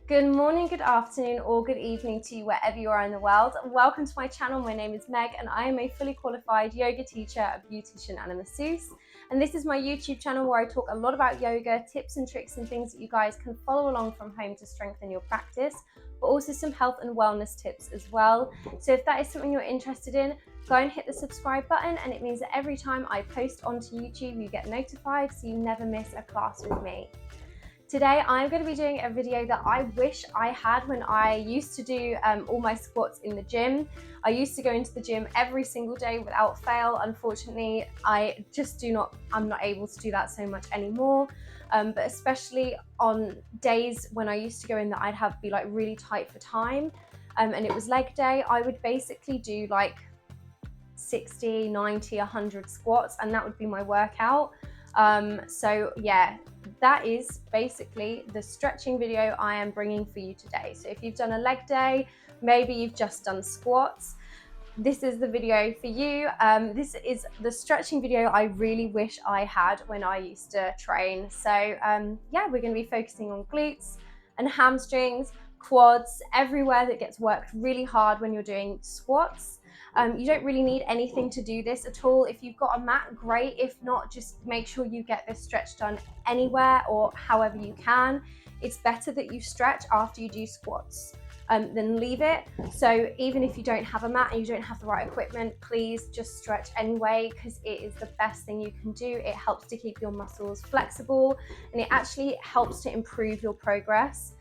Good morning, good afternoon, or good evening to you wherever you are in the world. Welcome to my channel. My name is Meg and I am a fully qualified yoga teacher, a beautician and a masseuse. And this is my YouTube channel where I talk a lot about yoga, tips and tricks and things that you guys can follow along from home to strengthen your practice, but also some health and wellness tips as well. So if that is something you're interested in, go and hit the subscribe button, and it means that every time I post onto YouTube, you get notified so you never miss a class with me. Today I'm going to be doing a video that I wish I had when I used to do all my squats in the gym. I used to go into the gym every single day without fail. Unfortunately, I'm not able to do that so much anymore. But especially on days when I used to go in that I'd be like really tight for time, and it was leg day, I would basically do like 60, 90, 100 squats, and that would be my workout. So yeah, that is basically the stretching video I am bringing for you today. So if you've done a leg day, maybe you've just done squats, this is the video for you. This is the stretching video I really wish I had when I used to train. So yeah, we're going to be focusing on glutes and hamstrings, quads, everywhere that gets worked really hard when you're doing squats. You don't really need anything to do this at all. If you've got a mat, great. If not, just make sure you get this stretch done anywhere or however you can. It's better that you stretch after you do squats than leave it. So even if you don't have a mat and you don't have the right equipment, please just stretch anyway, because it is the best thing you can do. It helps to keep your muscles flexible and it actually helps to improve your progress.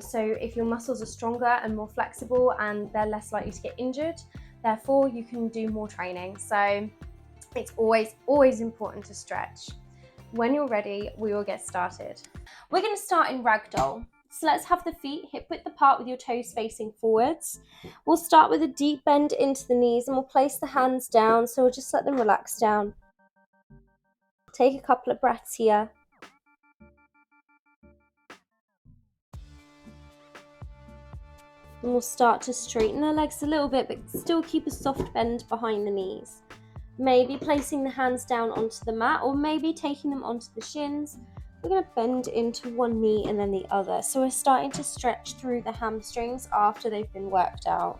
So if your muscles are stronger and more flexible, and they're less likely to get injured, therefore you can do more training. So it's always important to stretch. When you're ready, we will get started. We're going to start in ragdoll. So let's have the feet hip width apart with your toes facing forwards. We'll start with a deep bend into the knees and we'll place the hands down, so we'll just let them relax down. Take a couple of breaths here. And we'll start to straighten the legs a little bit, but still keep a soft bend behind the knees. Maybe placing the hands down onto the mat, or maybe taking them onto the shins. We're going to bend into one knee and then the other. So we're starting to stretch through the hamstrings after they've been worked out.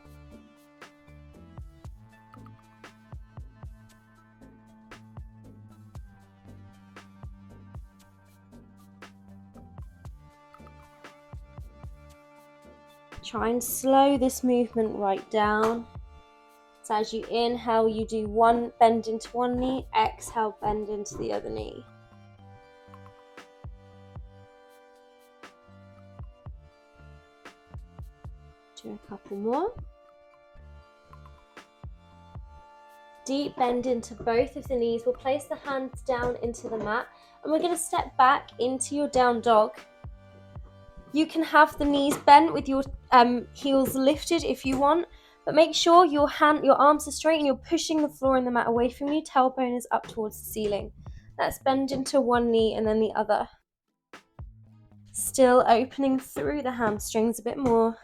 Try and slow this movement right down. So as you inhale, you do one bend into one knee, exhale, bend into the other knee. Do a couple more. Deep bend into both of the knees. We'll place the hands down into the mat and we're going to step back into your down dog. You can have the knees bent with your heels lifted if you want, but make sure your arms are straight and you're pushing the floor and the mat away from you. Tailbone is up towards the ceiling. Let's bend into one knee and then the other. Still opening through the hamstrings a bit more.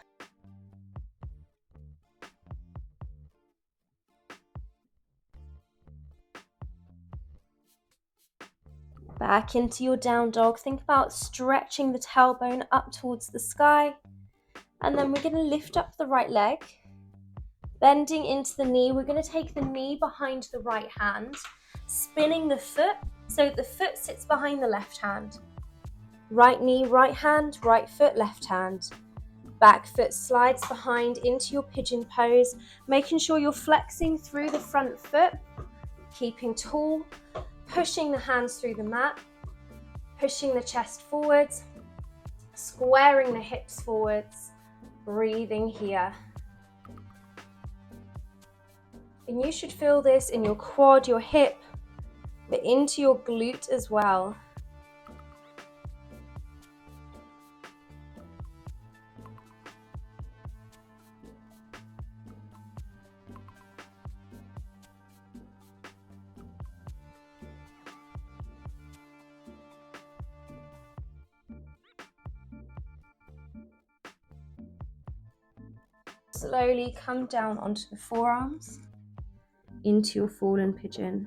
Back into your down dog. Think about stretching the tailbone up towards the sky. And then we're going to lift up the right leg. Bending into the knee. We're going to take the knee behind the right hand, spinning the foot so the foot sits behind the left hand. Right knee, right hand, right foot, left hand. Back foot slides behind into your pigeon pose, making sure you're flexing through the front foot, keeping tall, pushing the hands through the mat, pushing the chest forwards, squaring the hips forwards, breathing here. And you should feel this in your quad, your hip, but into your glute as well. Slowly come down onto the forearms, into your fallen pigeon.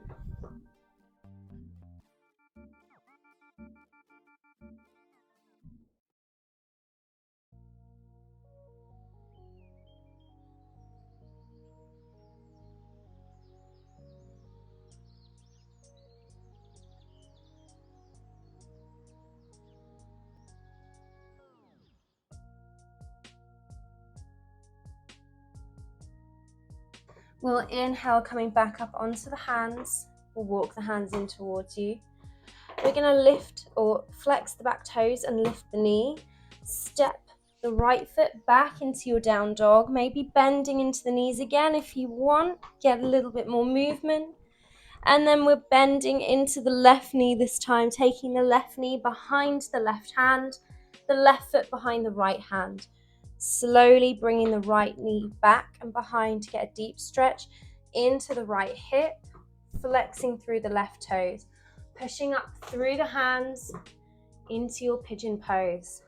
We'll inhale, coming back up onto the hands. We'll walk the hands in towards you. We're going to lift or flex the back toes and lift the knee. Step the right foot back into your down dog, maybe bending into the knees again if you want. Get a little bit more movement. And then we're bending into the left knee this time, taking the left knee behind the left hand, the left foot behind the right hand. Slowly bringing the right knee back and behind to get a deep stretch into the right hip, flexing through the left toes, pushing up through the hands into your pigeon pose.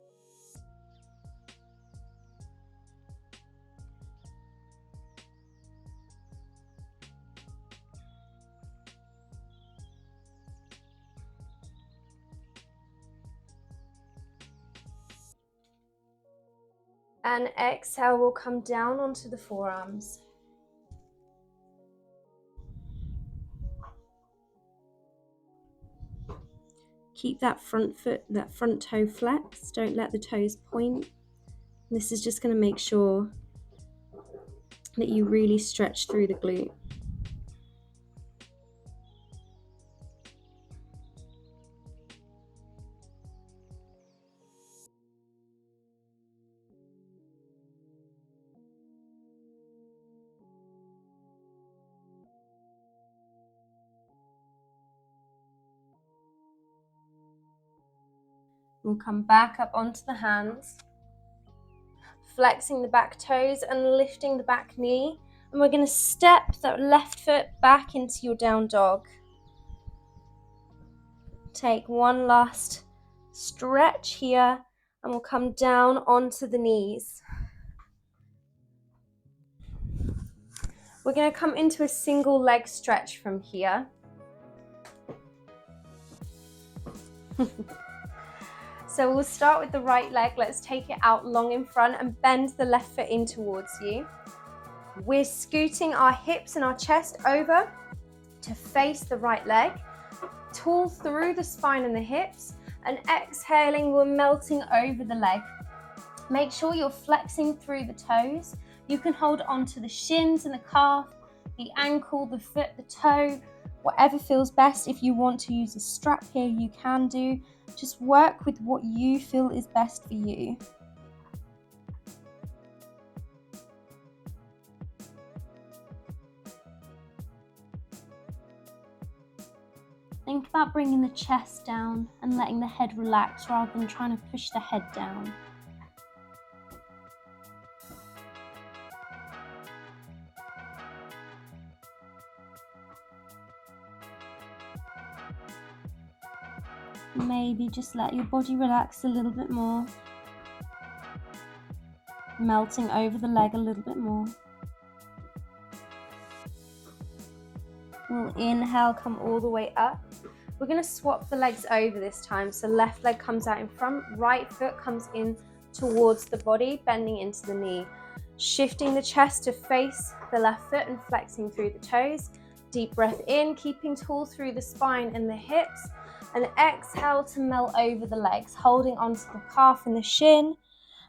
And exhale, we'll come down onto the forearms. Keep that front foot, that front toe flexed. Don't let the toes point. This is just going to make sure that you really stretch through the glute. We'll come back up onto the hands, flexing the back toes and lifting the back knee. And we're going to step that left foot back into your down dog. Take one last stretch here and we'll come down onto the knees. We're going to come into a single leg stretch from here. So we'll start with the right leg. Let's take it out long in front and bend the left foot in towards you. We're scooting our hips and our chest over to face the right leg. Tall through the spine and the hips, and exhaling, we're melting over the leg. Make sure you're flexing through the toes. You can hold on to the shins and the calf, the ankle, the foot, the toe, whatever feels best. If you want to use a strap here, you can do. Just work with what you feel is best for you. Think about bringing the chest down and letting the head relax rather than trying to push the head down. Maybe just let your body relax a little bit more. Melting over the leg a little bit more. We'll inhale, come all the way up. We're going to swap the legs over this time. So left leg comes out in front, right foot comes in towards the body, bending into the knee. Shifting the chest to face the left foot and flexing through the toes. Deep breath in, keeping tall through the spine and the hips. And exhale to melt over the legs, holding onto the calf and the shin,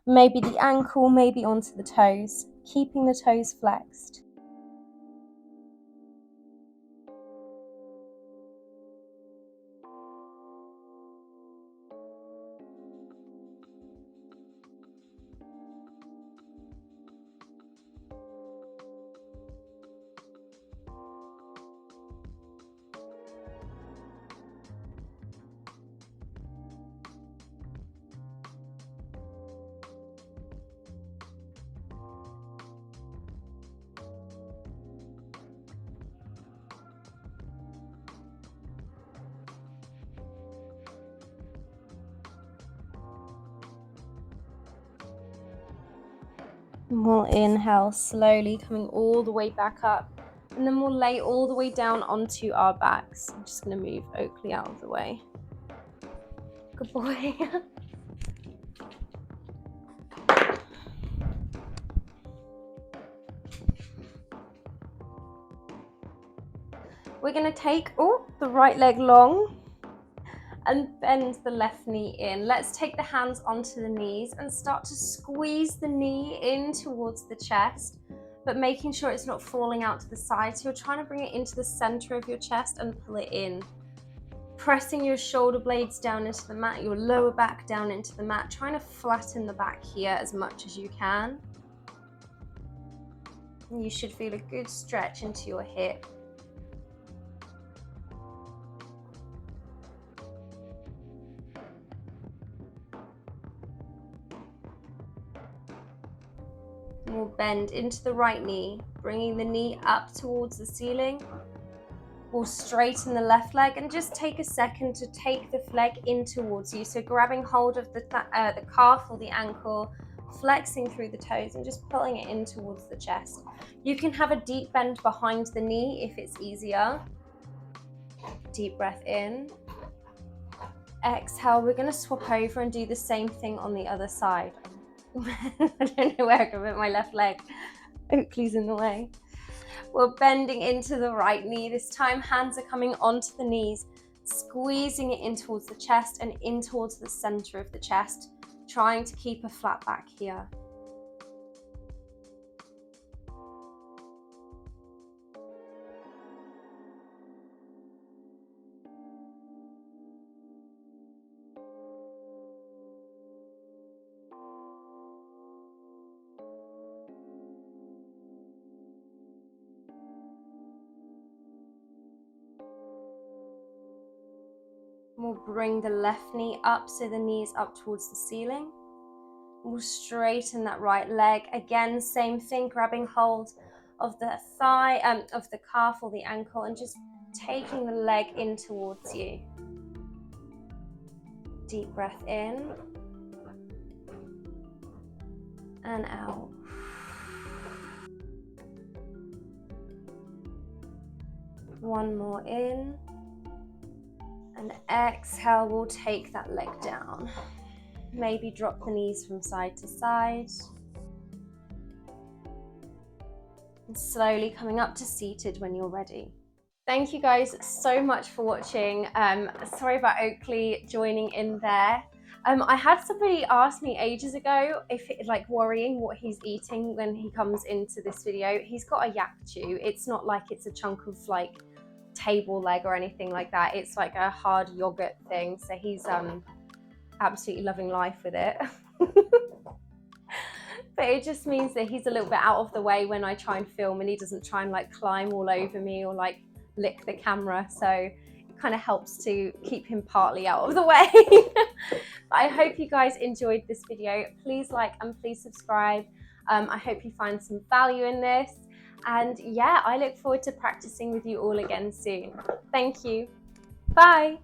maybe the ankle, maybe onto the toes, keeping the toes flexed. And we'll inhale slowly, coming all the way back up. And then we'll lay all the way down onto our backs. I'm just going to move Oakley out of the way. Good boy. We're going to take the right leg long and bend the left knee in. Let's take the hands onto the knees and start to squeeze the knee in towards the chest. but making sure it's not falling out to the side. So you're trying to bring it into the center of your chest and pull it in. Pressing your shoulder blades down into the mat, your lower back down into the mat, trying to flatten the back here as much as you can. And you should feel a good stretch into your hip. And we'll bend into the right knee, bringing the knee up towards the ceiling. We'll straighten the left leg and just take a second to take the leg in towards you. So grabbing hold of the calf or the ankle, flexing through the toes and just pulling it in towards the chest. You can have a deep bend behind the knee if it's easier. Deep breath in. Exhale, we're going to swap over and do the same thing on the other side. I don't know where I can put my left leg. Oakley's in the way. We're bending into the right knee. This time, hands are coming onto the knees, squeezing it in towards the chest and in towards the center of the chest, trying to keep a flat back here. We'll bring the left knee up so the knee is up towards the ceiling. We'll straighten that right leg. Again, same thing, grabbing hold of the thigh, of the calf or the ankle, and just taking the leg in towards you. Deep breath in and out. One more in. And exhale, we'll take that leg down. Maybe drop the knees from side to side. And slowly coming up to seated when you're ready. Thank you guys so much for watching. Sorry about Oakley joining in there. I had somebody ask me ages ago if worrying what he's eating when he comes into this video. He's got a yak chew. It's not like it's a chunk of table leg or anything like that. It's like a hard yogurt thing. So he's absolutely loving life with it. But it just means that he's a little bit out of the way when I try and film, and he doesn't try and climb all over me or lick the camera. So it kind of helps to keep him partly out of the way. But I hope you guys enjoyed this video. Please like and please subscribe. I hope you find some value in this. And yeah, I look forward to practicing with you all again soon. Thank you. Bye.